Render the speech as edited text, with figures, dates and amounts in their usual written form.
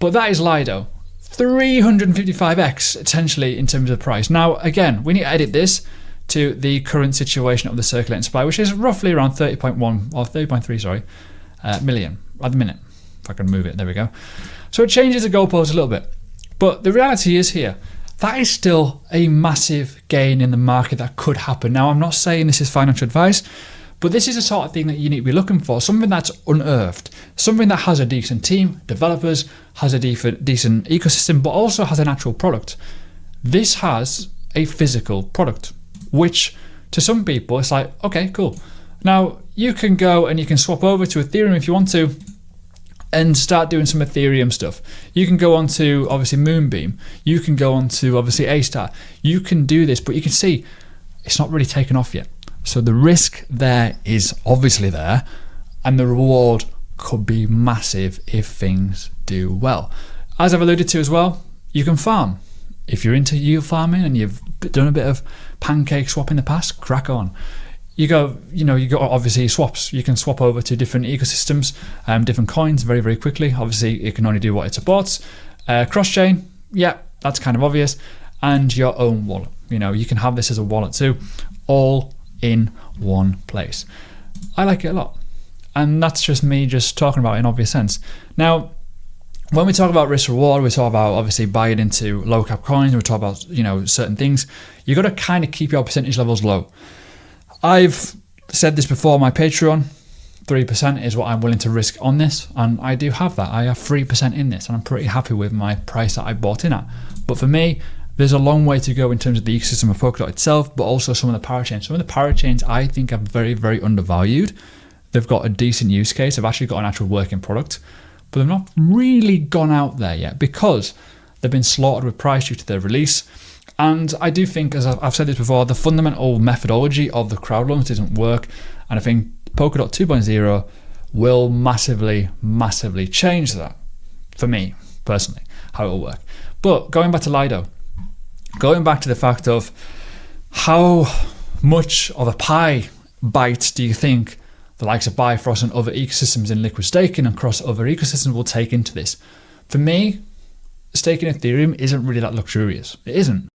But that is Lido. 355x potentially in terms of price. Now, again, we need to edit this to the current situation of the circulating supply, which is roughly around 30.1 or 30.3 million at the minute. If I can move it, there we go. So it changes the goalpost a little bit. But the reality is here, that is still a massive gain in the market that could happen. Now, I'm not saying this is financial advice, but this is the sort of thing that you need to be looking for, something that's unearthed, something that has a decent team, developers, has a decent ecosystem, but also has an actual product. This has a physical product, which to some people, it's like, okay, cool. Now, you can go and you can swap over to Ethereum if you want to and start doing some Ethereum stuff. You can go on to, obviously, Moonbeam. You can go on to, obviously, A-Star. You can do this, but you can see it's not really taken off yet. So the risk there is obviously there, and the reward could be massive if things do well. As I've alluded to as well, you can farm. If you're into yield farming and you've done a bit of pancake swap in the past, crack on. You got obviously swaps. You can swap over to different ecosystems, different coins very, very quickly. Obviously, it can only do what it supports. Cross-chain, yeah, that's kind of obvious. And your own wallet. You can have this as a wallet too, all in one place. I like it a lot. And that's just me just talking about it in obvious sense. Now, when we talk about risk reward, we talk about obviously buying into low cap coins, we talk about, certain things. You got to kind of keep your percentage levels low. I've said this before, my Patreon, 3% is what I'm willing to risk on this. And I do have that. I have 3% in this and I'm pretty happy with my price that I bought in at. But for me, there's a long way to go in terms of the ecosystem of Polkadot itself, but also some of the parachains. Some of the parachains I think are very, very undervalued. They've got a decent use case. They've actually got an actual working product, but they've not really gone out there yet because they've been slaughtered with price due to their release. And I do think, as I've said this before, the fundamental methodology of the crowd loans doesn't work. And I think Polkadot 2.0 will massively, massively change that for me personally, how it will work. But going back to Lido, going back to the fact of how much of a pie bite do you think the likes of Bifrost and other ecosystems in liquid staking and across other ecosystems will take into this? For me, staking Ethereum isn't really that luxurious. It isn't.